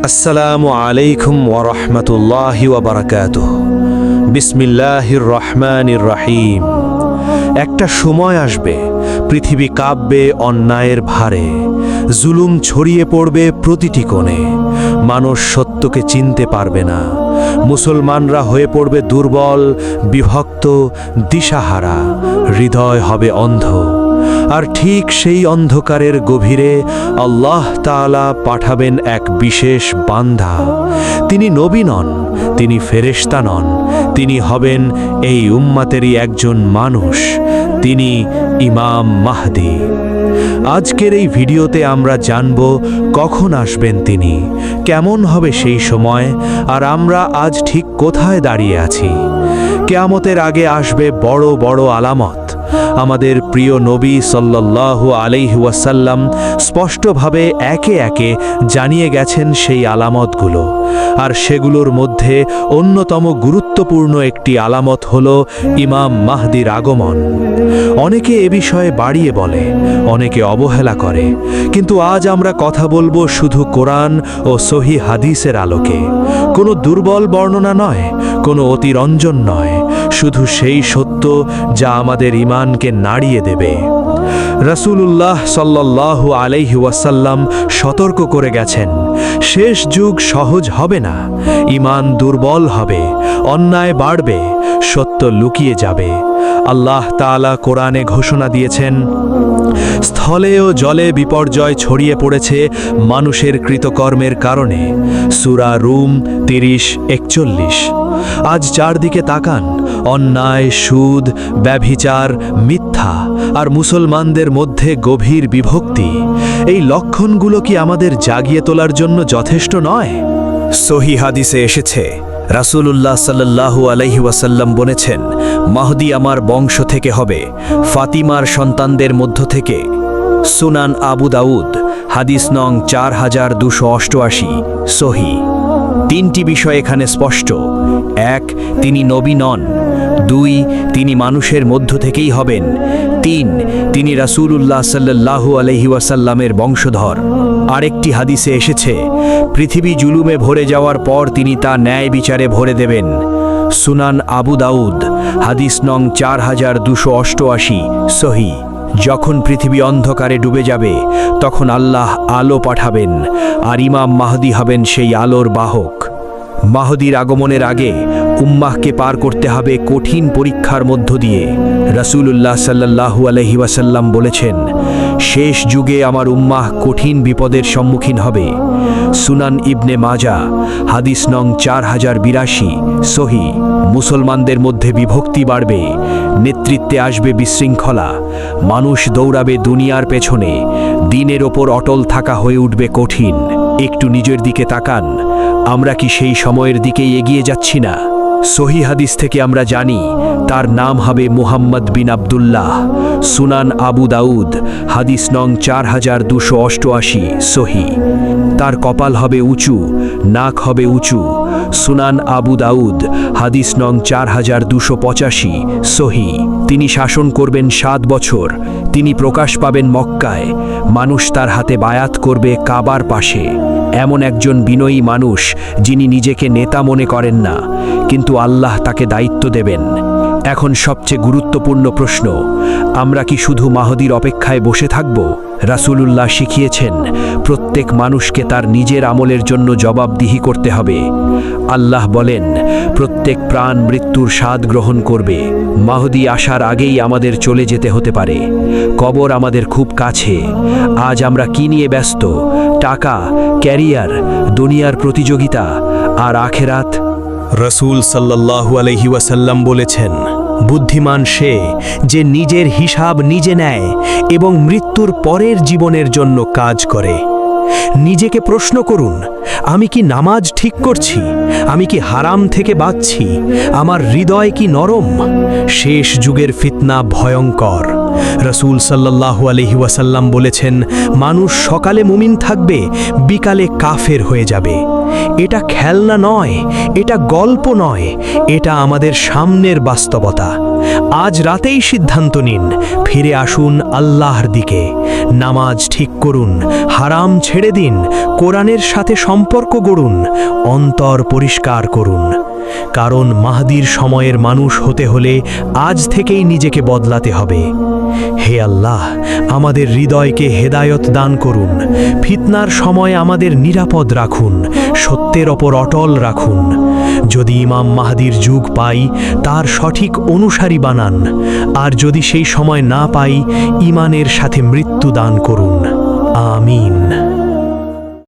আসসালামু আলাইকুম ওয়া রাহমাতুল্লাহি ওয়া বারাকাতুহু। বিসমিল্লাহির রহমানির রহিম। একটা সময় আসবে, পৃথিবী কাঁপবে অন্যায়ের ভারে, জুলুম ছড়িয়ে পড়বে প্রতিটি কোণে, মানুষ সত্যকে চিনতে পারবে না, মুসলমানরা হয়ে পড়বে দুর্বল, বিভক্ত, দিশাহারা, হৃদয় হবে অন্ধ। আর ঠিক সেই অন্ধকারের গভীরে আল্লাহ তাআলা পাঠাবেন এক বিশেষ বান্দা। তিনি নবী নন, তিনি ফেরেশতা নন, তিনি হবেন এই উম্মতেরই একজন মানুষ। তিনি ইমাম মাহদী। আজকের এই ভিডিওতে আমরা জানব কখন আসবেন তিনি, কেমন হবে সেই সময়, আর আমরা আজ ঠিক কোথায় দাঁড়িয়ে আছি। কিয়ামতের আগে আসবে বড় বড় আলামত। আমাদের প্রিয় নবী সাল্লাল্লাহু আলাইহি ওয়াসাল্লাম স্পষ্টভাবে একে একে জানিয়ে গেছেন সেই আলামতগুলো। আর সেগুলোর মধ্যে অন্যতম গুরুত্বপূর্ণ একটি আলামত হলো ইমাম মাহদীর আগমন। অনেকে এ বিষয়ে বাড়িয়ে বলে, অনেকে অবহেলা করে, কিন্তু আজ আমরা কথা বলবো শুধু কোরআন ও সহিহ হাদিসের আলোকে। কোনো দুর্বল বর্ণনা নয়, কোনো অতিরঞ্জন নয়, শুধু সেই সত্য যা আমাদের ঈমানকে নাড়িয়ে দেবে। রাসূলুল্লাহ সাল্লাল্লাহু আলাইহি ওয়াসাল্লাম সতর্ক করে গেছেন, শেষ যুগ সহজ হবে না, ঈমান দুর্বল হবে, অন্যায় বাড়বে, সত্য লুকিয়ে যাবে। আল্লাহ তাআলা কোরআনে ঘোষণা দিয়েছেন, স্থলে ও জলে বিপর্যয় ছড়িয়ে পড়েছে মানুষের কৃতকর্মের কারণে। সূরা রুম 30:41। আজ চারদিকে তাকান, অন্যায়, সুদ, ব্যভিচার, মিথ্যা, আর মুসলমানদের মধ্যে গভীর বিভক্তি। এই লক্ষণগুলো কি আমাদের জাগিয়ে তোলার জন্য যথেষ্ট নয়? সহিহ হাদিসে এসেছে, রাসূলুল্লাহ সাল্লাল্লাহু আলাইহি ওয়াসাল্লাম বলেছেন, মাহদী আমার বংশ থেকে হবে, ফাতিমার সন্তানদের মধ্য থেকে। সুনান আবু দাউদ, হাদিস নং 4288, সহিহ। তিনটি বিষয় এখানে স্পষ্ট। 1, তিনি নবী নন। 2, তিনি মানুষের মধ্য থেকেই হবেন। 3, তিনি রাসূলুল্লাহ সাল্লাল্লাহু আলাইহি ওয়াসাল্লামের বংশধর। আরেকটি হাদিসে এসেছে, পৃথিবী জুলুমে ভরে যাওয়ার পর তিনি তা ন্যায় বিচারে ভরে দেবেন। সুনান আবু দাউদ, হাদিস নং 4288, সহিহ। যখন পৃথিবী অন্ধকারে ডুবে যাবে, তখন আল্লাহ আলো পাঠাবেন, আর ইমাম মাহদী হবেন সেই আলোর বাহক। মাহদীর আগমনের আগে উম্মাহকে পার করতে হবে কঠিন পরীক্ষার মধ্য দিয়ে। রাসূলুল্লাহ সাল্লাল্লাহু আলাইহি ওয়াসাল্লাম বলেছেন, শেষ যুগে আমার উম্মাহ কঠিন বিপদের সম্মুখীন হবে। সুনান ইবনে মাজাহ, হাদিস নং 4082, সহিহ। মুসলমানদের মধ্যে বিভক্তি বাড়বে, নেতৃত্বে আসবে বিশৃঙ্খলা, মানুষ দৌড়াবে দুনিয়ার পেছনে, দ্বীনের ওপর অটল থাকা হয়ে উঠবে কঠিন। একটু নিজের দিকে তাকান, আমরা কি সেই সময়ের দিকেই এগিয়ে যাচ্ছি না? সহিহ হাদিস থেকে আমরা জানি, তার নাম হবে মুহাম্মদ বিন আবদুল্লাহ। সুনান আবু দাউদ, হাদিস নং 4288, সহিহ। তার কপাল হবে উঁচু, নাক হবে উঁচু। সুনান আবু দাউদ, হাদিস নং 4285, সহিহ। তিনি শাসন করবেন 7 বছর। তিনি প্রকাশ পাবেন মক্কায়, মানুষ তার হাতে বায়াত করবে কাবার পাশে। এমন একজন বিনয়ী মানুষ, যিনি নিজেকে নেতা মনে করেন না, কিন্তু আল্লাহ তাকে দায়িত্ব দেবেন। এখন সবচেয়ে গুরুত্বপূর্ণ প্রশ্ন, আমরা কি শুধু মাহদীর অপেক্ষায় বসে থাকব? রাসূলুল্লাহ শিখিয়েছেন, প্রত্যেক মানুষকে তার নিজের আমলের জন্য জবাবদিহি করতে হবে। আল্লাহ বলেন, প্রত্যেক প্রাণ মৃত্যুর স্বাদ গ্রহণ করবে। মাহদী আসার আগেই আমাদের চলে যেতে হতে পারে। কবর আমাদের খুব কাছে। আজ আমরা কি নিয়ে ব্যস্ত? টাকা, ক্যারিয়ার, দুনিয়ার প্রতিযোগিতা, আর আখেরাত? রাসূল সাল্লাল্লাহু আলাইহি ওয়াসাল্লাম বলেছেন, বুদ্ধিমান সে যে নিজের হিসাব নিজে নেয় এবং মৃত্যুর পরের জীবনের জন্য কাজ করে। নিজেকে প্রশ্ন করুন, আমি কি নামাজ ঠিক করছি? আমি কি হারাম থেকে বাঁচছি? আমার হৃদয় কি নরম? শেষ যুগের ফিতনা ভয়ঙ্কর। রাসূল সাল্লাল্লাহু আলাইহি ওয়াসাল্লাম বলেছেন, মানুষ সকালে মুমিন থাকবে, বিকালে কাফের হয়ে যাবে। এটা খেলনা নয়, এটা গল্প নয়, এটা আমাদের সামনের বাস্তবতা। আজ রাতেই সিদ্ধান্ত নিন, ফিরে আসুন আল্লাহর দিকে। নামাজ ঠিক করুন, হারাম ছেড়ে দিন, কোরআনের সাথে সম্পর্ক গড়ুন, অন্তর পরিষ্কার করুন। কারণ মাহদির সময়ের মানুষ হতে হলে আজ থেকেই নিজেকে বদলাতে হবে। হে আল্লাহ, আমাদের হৃদয়কে হেদায়ত দান করুন, ফিতনার সময় আমাদের নিরাপদ রাখুন, সত্যের ওপর অটল রাখুন। যদি ইমাম মাহদির যুগ পাই, তার সঠিক অনুসারী বানান, আর যদি সেই সময় না পাই, ঈমানের সাথে মৃত্যু দান করুন। আমিন।